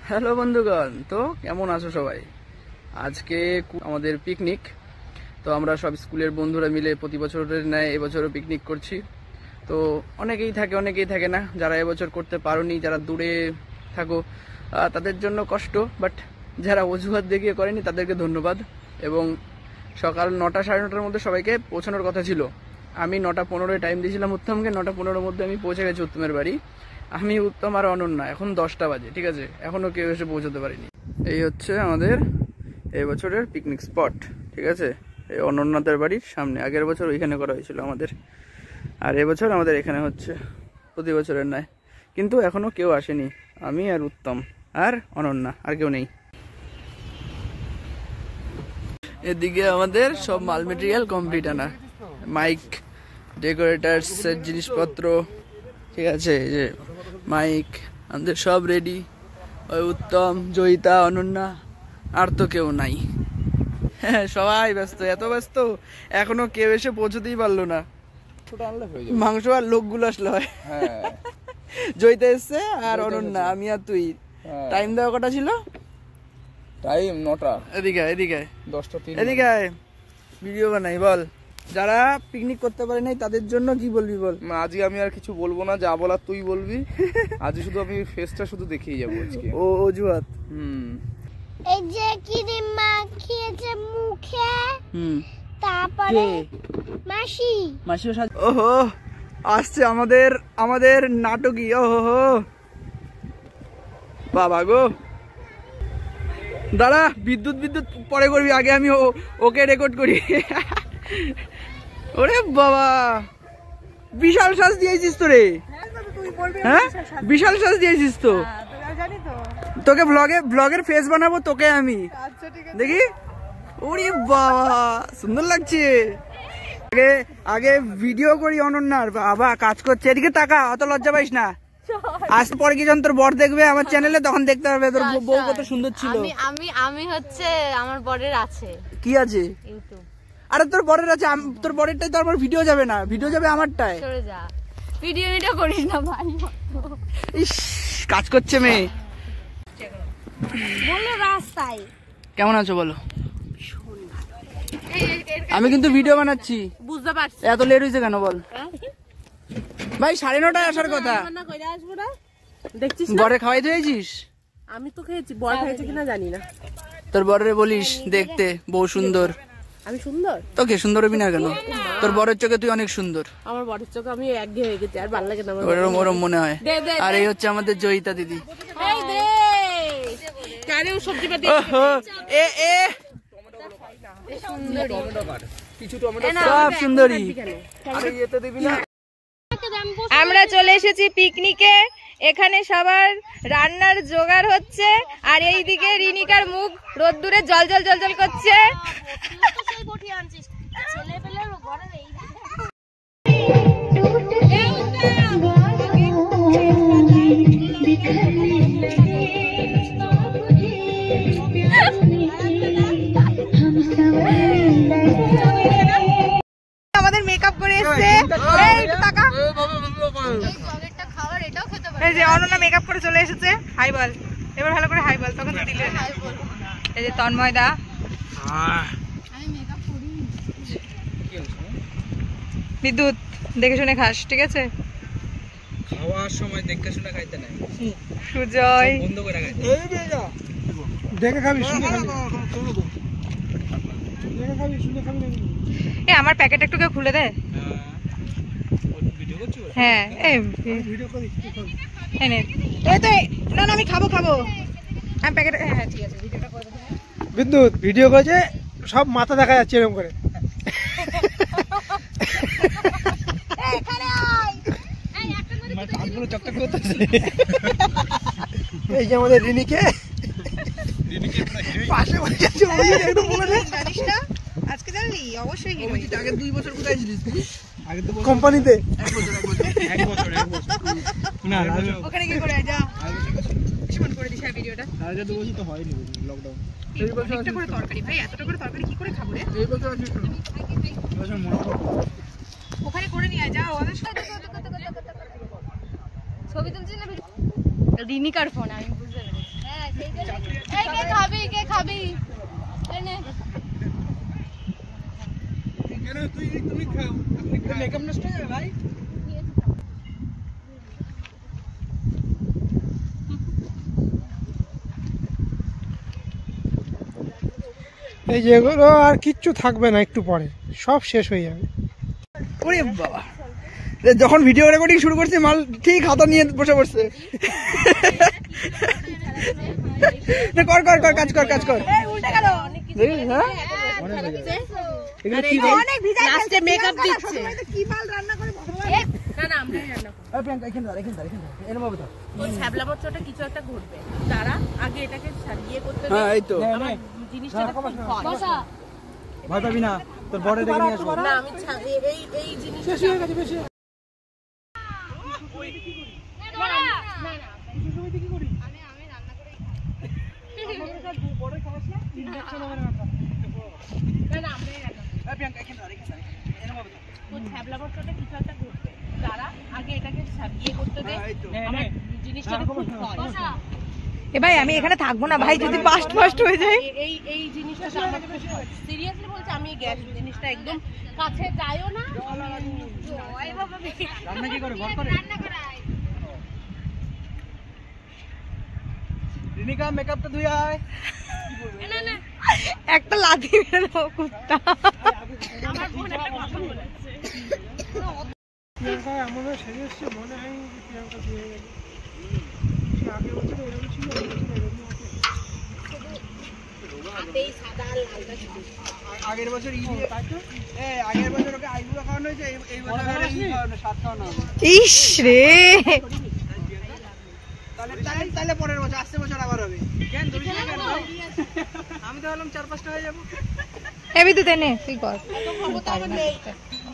Hello বন্ধুগণ, তো কেমন আছো সবাই? আজকে আমাদের পিকনিক। তো আমরা সব স্কুলের বন্ধুরা মিলে প্রতি বছরের ন্যায় এবছরও পিকনিক করছি। তো অনেকেই থাকে অনেকেই থাকে না, যারা এবছর করতে পারোনি, যারা দূরে থাকো তাদের জন্য কষ্ট, বাট যারা অজুহাত দেখিয়ে করেনি তাদেরকে ধন্যবাদ। এবং সকাল 9টা সাড়ে 9টার মধ্যে সবাইকে পৌঁছানোর কথা ছিল। আমি 9:15 টাইম দিয়েছিলাম উত্তমকে, 9:15 মধ্যে আমি পৌঁছে গেছি উত্তমের বাড়ি। আমি, উত্তম আর অনন্যা, এখন 10টা বাজে, ঠিক আছে, এখনো কেউ এসে পৌঁছতে পারিনি। এই হচ্ছে আমাদের এই বছরের পিকনিক স্পট, ঠিক আছে, এই অনন্যাদের বাড়ির সামনে। আগের বছর ওইখানে করা হয়েছিল আমাদের, আর এবছর আমাদের এখানে হচ্ছে প্রতি বছরের নয়। কিন্তু এখনো কেউ আসেনি, আমি আর উত্তম আর অনন্যা, আর কেউ নেই। এদিকে আমাদের সব মাল মেটেরিয়াল কমপ্লিট আনা, মাইক, ডেকোরেটার্স এর জিনিসপত্র, ঠিক আছে, এই যে মাইক আমাদের সব রেডি। ওই উত্তম, জয়িতা, অনন্যা, আর তো কেউ নাই। হ্যাঁ, সবাই ব্যস্ত, এত ব্যস্ত এখনো কেউ এসে পৌঁছতেই পারলো না। মাংস আর লোকগুলো আসলে হয়। জয়িতা এসছে আর অনন্যা, আমি আর তুই। টাইম দেওয়া কটা ছিল? টাইম 9টা। এদিকে এদিকে 10টা এদিকে ভিডিও বানাই। বল, যারা পিকনিক করতে পারে নাই তাদের জন্য কি বলবি বল। আজকে আমি আর কিছু বলবো না, যা বলার তুই বলবি। আজকে শুধু আমি ফেসটা শুধু দেখিয়ে যাবো আজকে। ও অজুহাত। এই যে ক্রিম মাখিয়েছে মুখে, তারপরে মাসিও ওহো আসছে আমাদের নাটকই। ওহো বাবা গো, দাঁড়া, বিদ্যুৎ পরে করবি, আগে আমি ওকে রেকর্ড করি। ওরে বাবা, বিশাল সাজ দিয়েছিস তো রে। হ্যাঁ, বিশাল সাজ দিয়েছিস তো। তোকে ব্লগের ফেস বানাবো তোকে আমি, দেখি। ওরে বাবা, সুন্দর লাগছে। আগে ভিডিও করি অনন্যার। বাবা কাজ করছে, এদিকে তাকা, অত লজ্জা পাইস না। আজ পরে কি যখন তোর বর দেখবে আমার চ্যানেলে, তখন দেখতে পারবে তোর বউ কত সুন্দর ছিল। আমি হচ্ছে আমার বরের আছে। কি আছে? আরে তোর বরের আছে, তোর বরেরটাই তো আমার ভিডিও যাবে না, ভিডিও যাবে আমারটায়। সরে যা, ভিডিও করিস না ভাই। ইস, কাজ করছে মেয়ে। বলো রাস্তায় কেমন আছো বলো? আমি কিন্তু ভিডিও বানাচ্ছি, বুঝতে পারছি। এত লেট হয়েছে কেন বল? ভাই 9:30 আসার কথা। দেখছিস বরে খাওয়াই দিয়েছিস? আমি তো খেয়েছি, বর খেয়েছে কিনা জানি না। তোর বরের বলিস দেখতে বউ সুন্দর। আমি সুন্দর? তোকে সুন্দর হবি না কেন? তোর বরের চোখে তুই অনেক সুন্দর। আমার বরের চোখে আমি একঘেয়ে হয়ে গেছি, আর ভালো লাগে না আমার। ওরম মনে হয়। আর এই হচ্ছে আমাদের জয়িতা দিদি। এই দে কারে ও সবজি পাতি। এ এ সব সুন্দরী। আমরা চলে এসেছি পিকনিকে, এখানে সবার রান্নার জোগাড় হচ্ছে, আর এইদিকে রিনিকার মুখ রোদ্দুরে জল করছে। আমাদের মেকআপ করে এসছে, এই যে অনন্যা মেকআপ করে চলে এসেছে। হাই বল এবার, ভালো করে হাই বল, তখন তো দিলে। এই যে তন্ময় দা, বিদ্যুৎ দেখে শুনে খাস, ঠিক আছে? খাওয়ার সময় দেখে শুনে খাইতে নাই। সুজয় বন্ধ করে খাইতে। দেখে খাবি, শুনে খাবি। এ আমার প্যাকেট একটু খুলে দে। হ্যাঁ, এই তো না, আমি খাবো আমি প্যাকেট। হ্যাঁ ঠিক আছে, ভিডিওটা করে দেবো। বিদ্যুৎ ভিডিও করেছে, সব মাথা দেখা যাচ্ছে এরকম করে। এই যে আমাদের রিনিকে পাশে জানিস না আজকে জানলি? অবশ্যই আগে 2 বছর কোথায় ছিলিস তুই? কোম্পানিতে এক বছর না ওখানে কি করে যা জীবন করে দিস ভিডিওটা। আর যা 2 বছর তো হয়নি লকডাউন। এই বছর করে তরকারি, ভাই এতটা করে তরকারি কি করে খাবো রে? এই বছর আছে তো। এই বছর মনে করো ওখানে করে নিয়ে যাও। ওদের সাথে ছবি তুলছিস না? রিনিকার ফোন, আমি বুঝতে পেরেছি। হ্যাঁ কে খাবি এনে মেকআপ নষ্ট হয়ে যাবে ভাই। এই যেগুলো আর কিচ্ছু থাকবে না, একটু পরে সব শেষ হয়ে যাবে। ওরে বাবা, যখন ভিডিও রেকর্ডিং শুরু করছি মাল ঠিক হাতা নিয়ে বসে পড়ছে। কর কর কর, কাজ কর কাজ কর। লাস্টে মেকআপ দিচ্ছে। ওই ছ্যাবলা বচ্চাটা কিছু একটা ঘটবে, তারা আগে এটাকে ইয়ে করতে দে। হ্যাঁ এই তো জিনিসটা ভয় পাবি না, তোর বড় দেখে নিয়ে আসবো। না আমি এই জিনিসটা ছ্যাবলা বচ্চাটা কিছু একটা ঘটবে, তারা আগে এটাকে ইয়ে করতে দে। আমার জিনিসটা খুব ভয়। এ ভাই আমি এখানে থাকবো না ভাই, যদি ফাস্ট হয়ে যায়। এই জিনিসটা সিরিয়াসলি বলছি, আমি গ্যাস জিনিসটা একদম কাছে যাইও না। রান্না কি করে বল করে রিনিকা মেকআপটা ধুই আয়। একটা লাথি মেরে দাও কুত্তা। আমার ফোন একটা কথা বলেছে। প্রিয়াঙ্কা এমন সেরে এসছে, মনে হয় প্রিয়াঙ্কা দিয়ে গেছে। আগের বছর এরকম ছিল, আগের বছর আগের বছর ওকে আইগুলো খাওয়ানো হয়েছে, এই বছর সাত খাওয়ানো হবে। ইস রে, তাহলে পরের বছর আসছে বছর আবার হবে। কেন ধরিস না কেন? আমি তো ভাবলাম 4-5টা হয়ে যাবো। এবি তো দেনে তুই কর।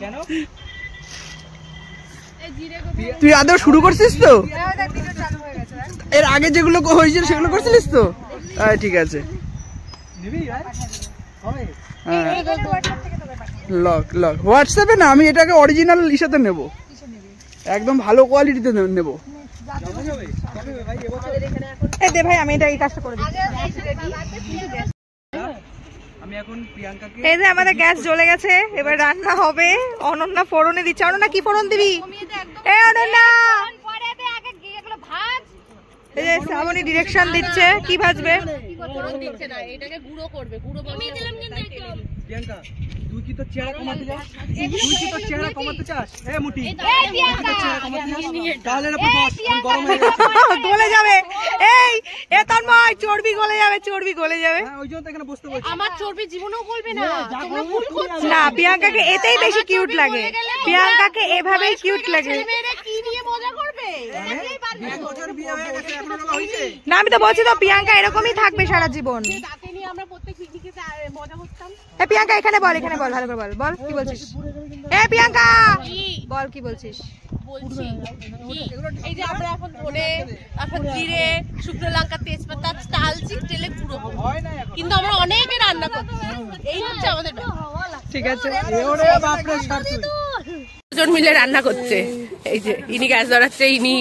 কেন তুই আদৌ শুরু করছিস তো? এর আগে যেগুলো হয়েছিল সেগুলো করছিলিস তো? ঠিক আছে, লক লক হোয়াটসঅ্যাপে না, আমি এটাকে অরিজিনাল ইসাতে নেব, একদম ভালো কোয়ালিটিতে নেব। এ দে ভাই, আমি এটা এই কাজটা করে দিচ্ছি। আমি এখন প্রিয়াঙ্কাকে এই যে আমাদের গ্যাস জ্বলে গেছে, এবার রান্না হবে। অনন্যা ফোড়নে দিচ্ছে। অনন্যা কি ফোড়ন দিবি? এ অনন্যা, এই যে শ্রাবণী ডিরেকশন দিচ্ছে, কি ভাজবে? ফোড়ন দিচ্ছে না, এটাকে গুঁড়ো করবে। গুঁড়ো আমি দিলাম কিন্তু একদম। প্রিয়াঙ্কা তুই কি তোর চেহারা কমাতে চাস? তুই কি তোর চেহারা কমাতে চাস? এ মুটি, এই প্রিয়াঙ্কা তাহলে না বস গরম হয়ে যাবে, গলে যাবে। এই এ তন্ময়, চর্বি গলে যাবে, চর্বি গলে যাবে। হ্যাঁ ওই জন্য তো এখানে বসতে বলছি। আমার চর্বি জীবনেও গলবে না, তোমরা ভুল করছো। না, প্রিয়াঙ্কাকে এতেই বেশি কিউট লাগে, প্রিয়াঙ্কাকে এভাবেই কিউট লাগে। মেয়েরা কি নিয়ে মজা করবে? এক বছর বিয়ে হয়ে গেছে, এখনো টাকা হইছে? না আমি তো বলছি তো, প্রিয়াঙ্কা এরকমই থাকবে সারা জীবন। তাকে নিয়ে আমরা প্রত্যেক পিকনিকে মজা করতাম। এ প্রিয়াঙ্কা এখানে বল, এখানে বল, ভালো করে বল, বল কি বলছিস? এ প্রিয়াঙ্কা বল কি বলছিস? বলছি কি, এই যে আমরা এখন ধরে, তারপর জিরে, শুকনো লঙ্কা, তেজপাতা, ডালচিনি তেলে গুঁড়ো করব, কিন্তু আমরা অনেকে রান্না করছি। এই হচ্ছে আমাদের ব্যাপার। ঠিক আছে, ওরে বাপ রে, ছাড় তুই। দুজন মিলে রান্না করছে। এই যে ইনি গ্যাস ধরাচ্ছে, ইনি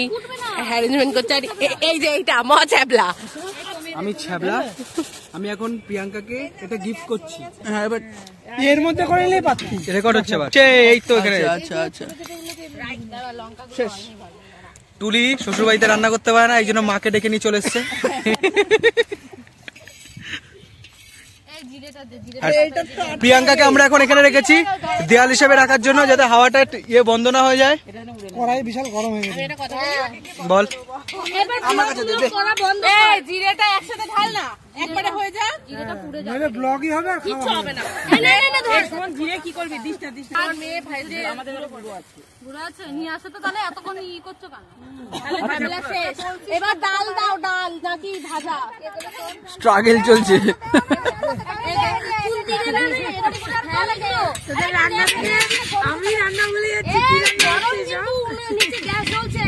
অ্যারেঞ্জমেন্ট করছে, আর এই যে এইটা মা ছ্যাবলা। আমি ছ্যাবলা, আমি এখন প্রিয়াঙ্কাকে এটা গিফট করছি। হ্যাঁ বাট এর মধ্যে করে নিলেই পাচ্ছি। রেকর্ড হচ্ছে আবার। এই তো এখানে আচ্ছা আচ্ছা শেষ। টুলি শ্বশুর বাড়িতে রান্না করতে পারে না, এই জন্য মাকে ডেকে নিয়ে চলে এসছে। আর প্রিয়াঙ্কাকে আমরা এখন এখানে রেখেছি দেয়াল হিসেবে রাখার জন্য, যাতে হাওয়াটা বন্ধ না হয়ে যায়। কড়াই বিশাল গরম হয়ে গেছে। বল এই জিরেটা একসাথে ঢাল না, একবারে হয়ে যাক, জিরেটা পুড়ে যাবে, নাহলে ব্লগই হবে আর কিচ্ছু খাওয়া হবে না। না ধর শোন, জিরে কি করবি? দিশটা আমার মেয়ে ভাইজে আমাদের গুঁড়ো আছে, গুঁড়ো আছে, নিয়ে আসো তো। তাহলে এতক্ষণ ই করছো কেন? তাহলে ঝামেলা শেষ। এবার ডাল দাও, ডাল নাকি ভাজা? স্ট্রাগল চলছে। আমি রান্না বলে যাচ্ছি, গ্যাস জ্বলছে।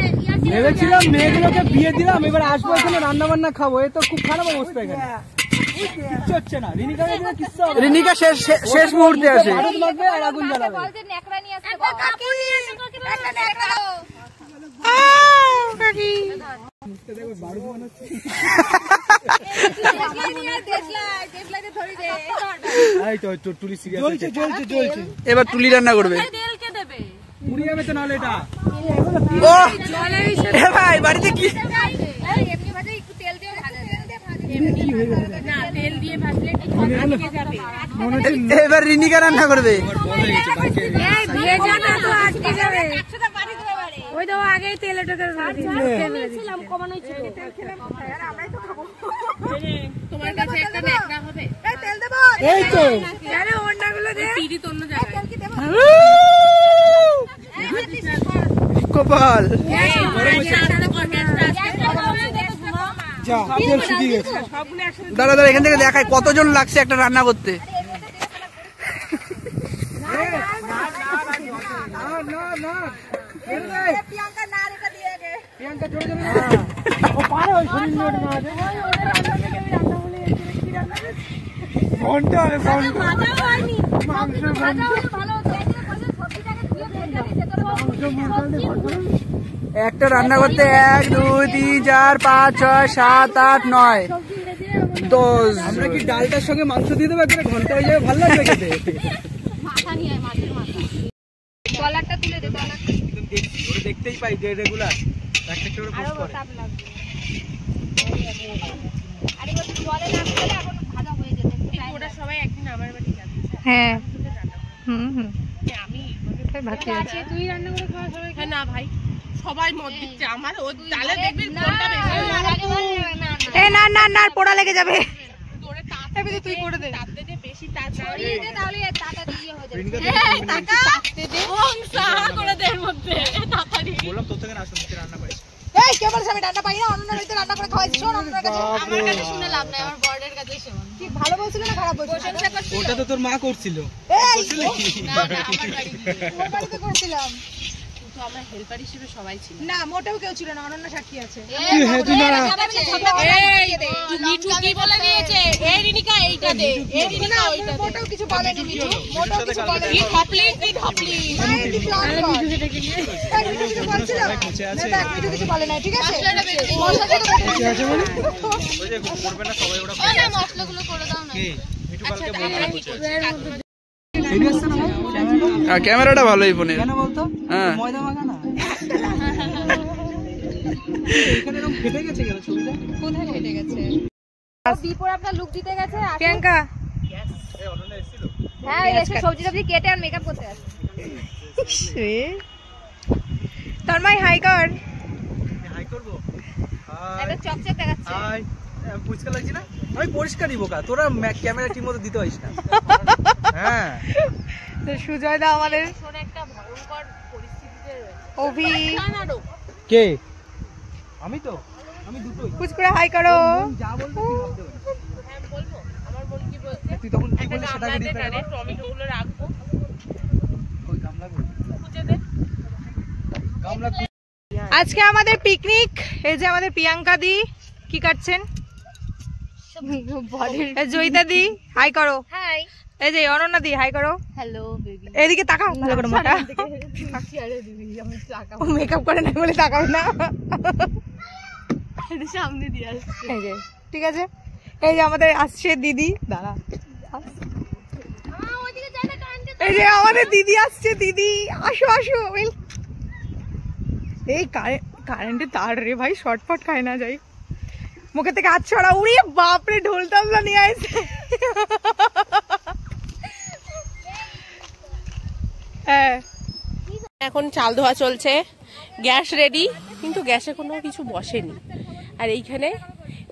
ভেবেছিলাম মেয়েগুলোকে বিয়ে দিলাম, এবার আসবো এখানে রান্না বান্না খাবো। এ তো খুব খারাপ অবস্থা এখানে, কিচ্ছু হচ্ছে না। রিনিকা শেষ মুহূর্তে আসে, ভারত লাগবে আর আগুন জ্বালাবে। এই তো টুলি সিরিয়াস জ্বলছে জ্বলছে জ্বলছে। এবার টুলি রান্না করবে। তেলকে দেবে পুড়ে যাবে তো নালে এটা। ও এ ভাই বাড়িতে কি এমনি ভাজা একটু তেল দিয়ে ভাজা না তেল দিয়ে ভাজলে আটকে যাবে এবার রিনিকা রান্না করবে। ভেজা না তো আটকে যাবে ওই তো আগেই তেলে টোকে ছিলাম কমানোই ছিল তোমার কাছে একটা ন্যাকড়া হবে এই তো আরে ওন্ডাগুলো দে পিড়ি তো অন্য জায়গায় কপাল যা তেল শুকিয়ে গেছে। দাঁড়া দাঁড়া এখান থেকে দেখায় কতজন লাগছে একটা রান্না করতে। ঘন্টা একটা রান্না করতে 1 2 3 4 5 6 7 8 9 10। আমরা কি ডালটার সঙ্গে মাংস দিয়ে দেবো একবারে ঘন্টা হয়ে যাবে, ভালো লাগবে খেতে। কলারটা তুলে দে ওরা দেখতেই পাই যে রেগুলার একটা করে পোস্ট করে। আরে ওটা জলে না দিলে এখন ভাজা হয়ে যেত। ওরা সবাই একদিন আমার বাড়ি যাবে হ্যাঁ হুম আমি ভাবছি আছে তুই রান্না করে খাওয়া সবাই হ্যাঁ না ভাই সবাই মত দিচ্ছে আমার ও ডালে দেখবি কোনটা বেশি এই না না না পোড়া লেগে যাবে। তোরে তাতে তুই করে দে তাতে দে বেশি তাতে দে তাহলে তাতা দিয়ে হয়ে যাবে। তাতে দে ওম সাহা করে দে এর মধ্যে তাড়াতাড়ি বললাম তোর থেকে না শুনতে রান্না পাইছি। এই কে বলছ আমি রান্না পাই না? অন্যর বাড়িতে রান্না করে খাওয়াইছি। শোন অন্যর কাছে আমার কাছে শুনে লাভ নাই আমার বর্ডের কাছে শোন কি ভালো বলছিল না খারাপ বলছিল? প্রশংসা করছিল। ওটা তো তোর মা করছিল। এই না না আমার বাড়ি ওর বাড়িতে করেছিলাম তো আমরা হেল্পার হিসেবে সবাই ছিল না, মোটেও কেউ ছিল না। অনন্য সাক্ষী আছে। তুই হেঁটে না। এই মিঠু কি বলে দিয়েছে এই রিনিকা এইটা দে এই রিনিকা ওইটা দে মোটেও কিছু বলেনি মিঠু। মোটেও কিছু বলেনি। কি খাপলি কি খাপলি এই প্ল্যান কর। এই মিঠু কিছু বলছিল? না দেখ মিঠু কিছু বলে নাই, ঠিক আছে? মশলাটা তো বেটে আছে মানে ওই যে করবে না সবাই ওটা ও না মশলাগুলো করে দাও না কি মিঠু কালকে বলবে সিরিয়াস না ভাই? ক্যামেরাটা ভালোই ফোনের। কেন বলতো? হ্যাঁ। ময়দা মাখা না। এখানে এরকম ফেটে গেছে কেন ছবিটা? কোথায় ফেটে গেছে? বিপর আপনার লুক দিতে গেছে প্রিয়াঙ্কা। হ্যাঁ এসে সবজি টবজি কেটে আর মেকআপ করতে আসে। তন্ময় হাই কর। হাই করব। একটা চকচক দেখাচ্ছে। হাই। পরিষ্কার লাগছে না? আমি পরিষ্কারই বোকা। তোরা ক্যামেরা ঠিক মতো দিতে পারিস না। হ্যাঁ। তো সুজয় দা আমাদের শোন একটা ভয়ঙ্কর পরিস্থিতিতে রয়েছে অভি কে? আমি তো। আমি দুটোই। কুচ করে হাই করো। যা বলবি তুই ভাবতে পারিস। হ্যাঁ বলবো আমার মন কি বলছে তুই তখন কি একটা বললি সেটা গামলাতে দিতে টানে টমেটোগুলো রাখবো ওই গামলা কই? খুঁজে দে গামলা আজকে আমাদের পিকনিক। এই যে আমাদের প্রিয়াঙ্কা দি কি কাটছেন? জয়িতা দি হাই করো। হাই। এই যে অনন্যা দি হাই করো। Hello baby. এদিকে তাকাও ভালো করে মোটা। আরে দিদি আমি তাকাও। মেকআপ করে নাই বলে তাকাও না। এটা সামনে দিয়ে আসছে এই যে ঠিক আছে। এই যে আমাদের আসছে দিদি। দাঁড়া। এই যে আমাদের দিদি আসছে। দিদি আসো আসো। এই কারেন্টে তার রে ভাই, শর্টফট খায় না যাই। মুখে থেকে হাত ছড়া। উড়িয়ে বাপরে ঢোল তাবলা নিয়ে আসছে। হ্যাঁ এখন চাল ধোয়া চলছে গ্যাস রেডি কিন্তু গ্যাসে কোনো কিছু বসেনি আর এইখানে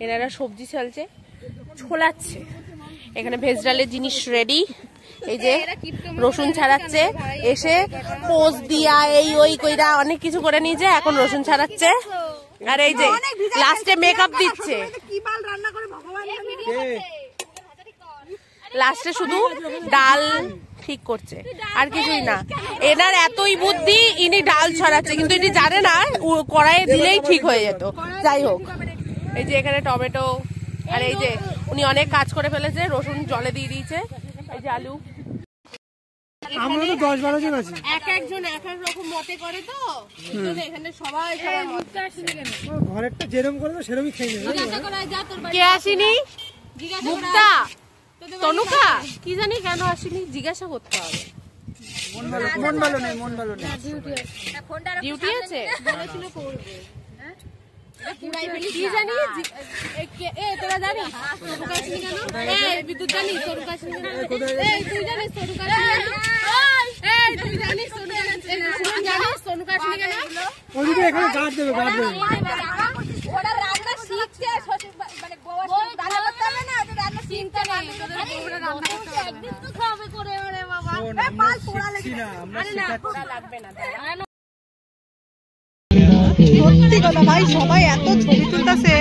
এনারা সবজি চালছে ছোলাচ্ছে এখানে ভেজ ডালের জিনিস রেডি এই যে রসুন ছাড়াচ্ছে এসে পোজ দিয়া এই ওই কইরা অনেক কিছু করে নিয়েছে এখন রসুন ছাড়াচ্ছে আর এই যে লাস্টে মেকআপ দিচ্ছে লাস্টে শুধু ডাল ঠিক করছে আর কিছুই না এনার এতই বুদ্ধি ইনি ডাল ছড়াচ্ছে কিন্তু ইনি জানে না কড়াইয়ে দিলেই ঠিক হয়ে যেত যাই হোক এই যে এখানে টমেটো আর এই যে উনি অনেক কাজ করে ফেলেছে রসুন জলে দিয়ে দিয়েছে এই যে আলু আমরা তো 10-12 জন আছি এক একজন এক এক রকম মতে করে তো এখানে সবাই ঘরেরটা যেরকম করবে সেরকমই খেয়ে নেবে কে আসেনি মুক্তা তনুকা কি জানি কেন আসেনি, জিজ্ঞাসা করতে হবে। মন ভালো নেই, মন ভালো নেই। ডিউটি আছে কি জানি, তোরা জানিস তনুকা আসেনি কেন? বিদ্যুৎ জানিস তনুকা আসেনি কেন? তুই জানিস তনুকা আসেনি কেন? তুই জানিস তনুকা আসেনি কেন? ওদিকে এখানে গার্ড দেবে, গার্ড দেবে। ওরা রান্না শিখছে, মানে রান্না করতে হবে না, তো রান্না শিখতে নেই। একদিন তো খাবে করে ওরে বাবা। মাল পোড়া লাগে না, আরে না পোড়া লাগবে না। সত্যি কথা ভাই, সবাই এত ছবি তুলতেছে।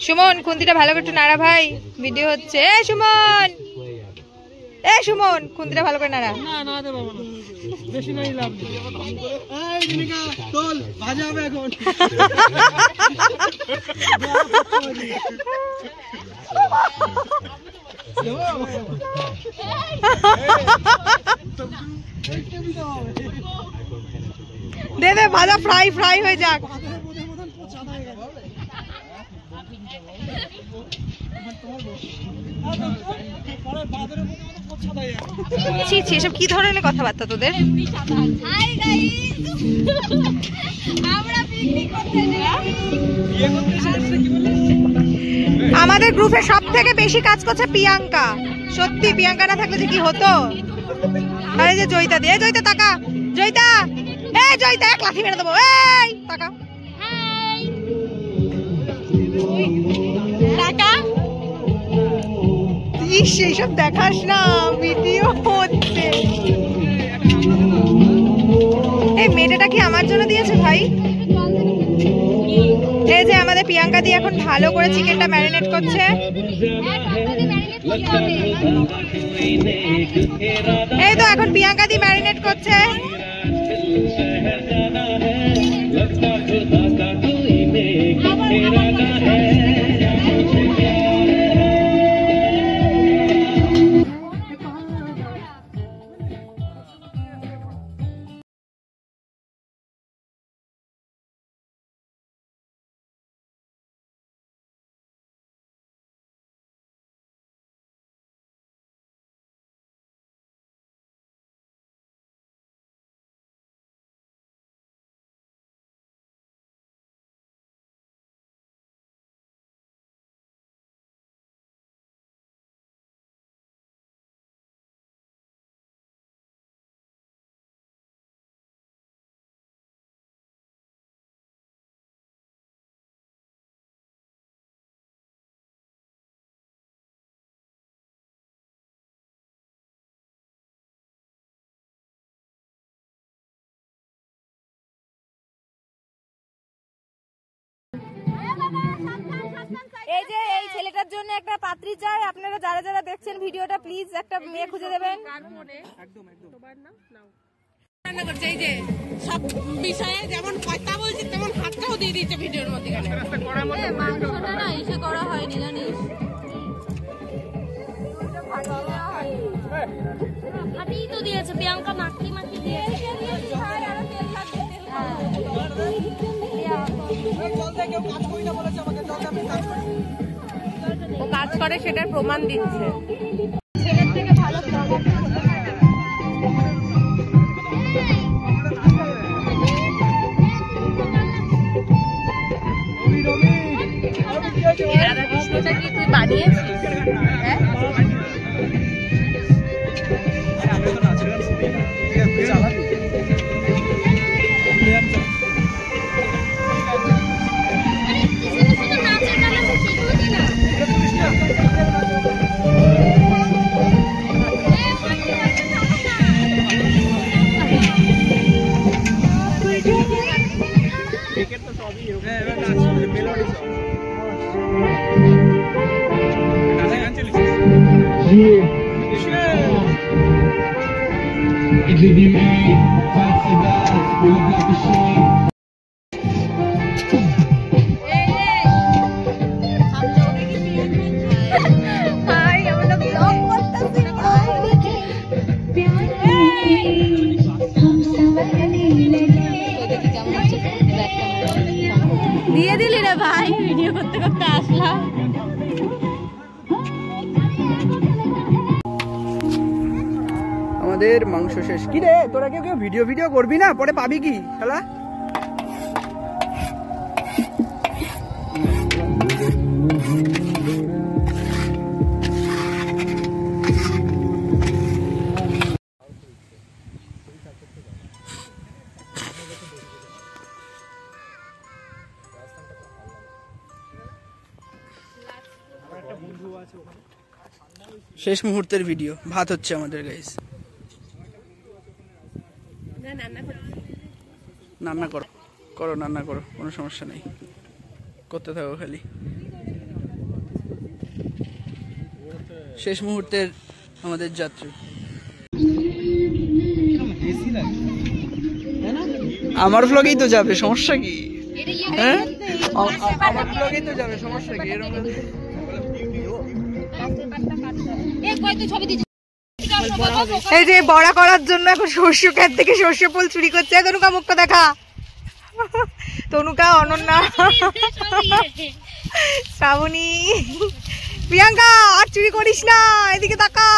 সুমন খুন্তিটা ভালো করে একটু নাড়া ভাই, ভিডিও হচ্ছে। সুমন খুন্তিটা ভালো করে নাড়া। না না দে বাবা, বেশি নাই লাভ নেই। এই রিনিকা তোল, ভাজা হবে এখন। দে দে ভাজা ফ্রাই হয়ে যাক। এসব কি ধরনের কথাবার্তা তোদের? আমাদের গ্রুপে সব থেকে বেশি কাজ করছে প্রিয়াঙ্কা। সত্যি প্রিয়াঙ্কা না থাকলে যে কি হতো। আরে যে জয়িতা দিয়ে, জয়িতা তাকা, জয়িতা জয়িতা এক লাঠি মেরে দেবো। এই তাকা টাকা, এইসব দেখাস না, ভিডিও হচ্ছে। এই মেয়েটা কি আমার জন্য দিয়েছে ভাই? এই যে আমাদের প্রিয়াঙ্কা দি এখন ভালো করে চিকেনটা ম্যারিনেট করছে। এই তো এখন প্রিয়াঙ্কা দি ম্যারিনেট করছে। এই যে এই ছেলেটার জন্য একটা পাত্রী চাই। আপনারা যারা যারা দেখছেন ভিডিওটা প্লিজ একটা মেয়ে খুঁজে দেবেন। এই যে সব বিষয়ে যেমন কথা বলছি তেমন হাতটাও দিয়ে দিচ্ছে ভিডিওর মধ্যে। মাংসটা না এসে করা হয়নি জানিস, হাতেই তো দিয়েছে প্রিয়াঙ্কা, মাখি দিয়েছে। ও কাজ করে সেটার প্রমাণ দিচ্ছে। ছেলের থেকে ভালো রাধা কৃষ্ণটা কি তুই বানিয়েছিস? হ্যাঁ রে ভাই, ভিডিও করতে করতে আসলাম। আমাদের মাংস শেষ। কি রে তোরা কেউ ভিডিও ভিডিও করবি না, পরে পাবি কি শালা? শেষ মুহূর্তের ভিডিও, ভাত হচ্ছে আমাদের গাইস। রান্না করো করো, রান্না করো, কোনো সমস্যা নেই, করতে থাকো খালি। শেষ মুহূর্তের আমাদের যাত্রী। আমার ব্লগেই তো যাবে, সমস্যা কি? হ্যাঁ আমার ব্লগেই তো যাবে, সমস্যা কি? এরকম এই যে বড়া করার জন্য এখন শস্য ক্ষেত থেকে শস্য ফুল চুরি করছে। তনুকা মুখটা দেখা, তনুকা, অনন্যা, শ্রাবণী, প্রিয়াঙ্কা, আর চুরি করিস না, এদিকে তাকা।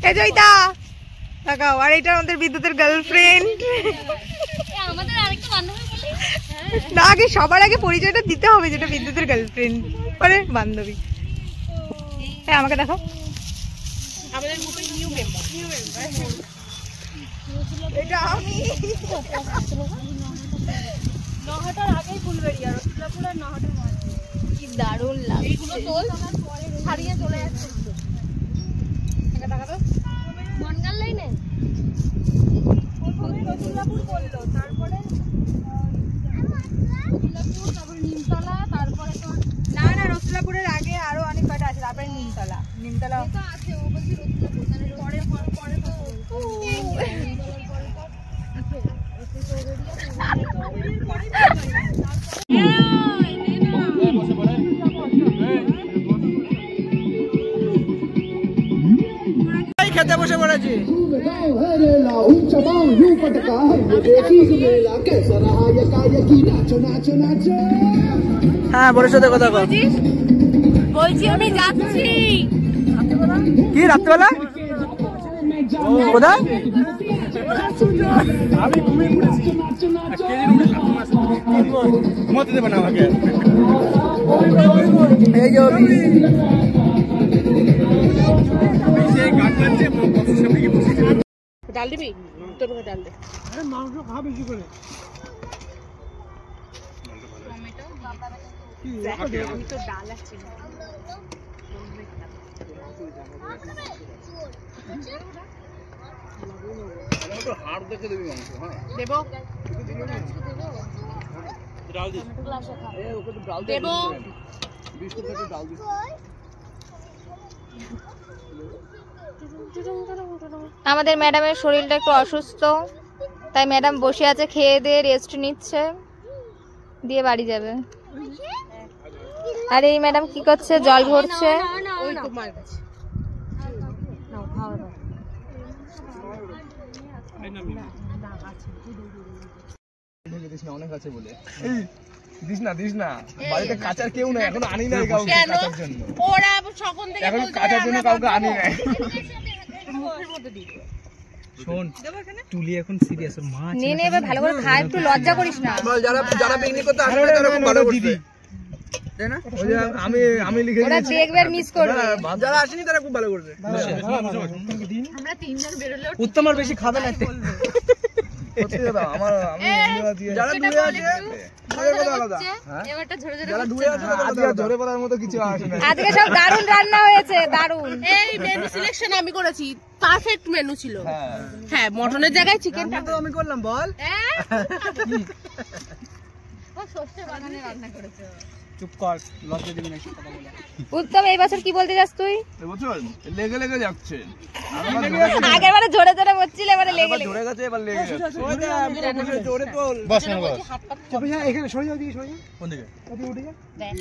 এই জয়িতা তাকাও। আর এটা আমাদের বিদ্যুতের গার্লফ্রেন্ড। না, আগে সবার আগে পরিচয়টা দিতে হবে, যেটা বিদ্যুতের গার্লফ্রেন্ড, পরে বান্ধবী। হ্যাঁ, আমাকে দেখো। আমাদের গ্রুপের নিউ মেম্বার। এটা আমি। নহটার আগেই ফুলবেড়িয়া, রসুলাপুর আর নহটার মাঝে। কি দারুণ লাগে। এইগুলো তোল, ছাড়িয়ে চলে যাচ্ছে। বনগাল লাইনে রসুলাপুর বললো, তারপরে নিমতলা, তারপরে তো না না, রসুলাপুরের আগে আরো অনেক কয়টা আছে, তারপরে নিমতলা। নিমতলা আছে, ও বলছি রসুলাপুর, পরে পরে তো খেতে বসে পড়েছি। হ্যাঁ, বড় সাথে কথা বল। বলছি আমি যাচ্ছি। কি রাত্রিবেলা কোথায়? আমি ঘুমিয়ে পড়েছি। ঘুমাতে দেবে না আমাকে। এই যে ডাল দিবি? তোর ডাল দে। মাংস খা বেশি করে। আমি তো ডাল আছে। দেবো দেবো। আমাদের ম্যাডামের শরীরটা একটু অসুস্থ, তাই ম্যাডাম বসে আছে, খেয়ে দিয়ে রেস্ট নিচ্ছে, দিয়ে বাড়ি যাবে। আর এই ম্যাডাম কি করছে? জল ভরছে। ওই তো মার কাছে। অনেক আছে বলে দিস না বাড়িতে কাঁচার কেউ নাই, এখন আনি নাই কাউকে কাঁচার জন্য। ওরা সকল থেকে এখন কাঁচার জন্য কাউকে আনি নাই। মুখের মধ্যে দিই। শোন, তুলি এখন সিরিয়াস, মা নিয়ে নে, এবার ভালো করে খা, একটু লজ্জা করিস না। যারা যারা পিকনিক করতে আসবে তারা খুব ভালো করছে, তাই না? ওই যে আমি লিখে ওরা দেখবে আর মিস করবে। যারা আসেনি তারা খুব ভালো করছে। আমরা তিনজন বেরোলে উত্তম আর বেশি খাবে না। যারা দূরে আছে তাদের কথা আলাদা, এবারটা ঝরে ঝরে যারা দূরে আছে তাদের কথা আলাদা। ধরে পড়ার মতো কিছু আসে না। আজকে সব দারুণ রান্না হয়েছে, দারুণ। এই মেনু সিলেকশন আমি করেছি, পারফেক্ট মেনু ছিল। হ্যাঁ, মটনের জায়গায় চিকেনটা তো আমি করলাম, বল। ও সর্ষে বাগানে রান্না করেছে। চুপ কর, লজ্জা দিবি না কথা বলে। উত্তম, এই বছর কি বলতে যাস তুই? এবছর লেগে লেগে যাচ্ছে। আগের বারে ঝরে ঝরে বলছিল, এবারে লেগে লেগে। ধরে গেছে, এবার লেগে যাচ্ছে। জোরে তোল। বস না বস। এখানে সরে যাও, দিকে সরে যাও। কোন দিকে? উঠে যা। দেখ।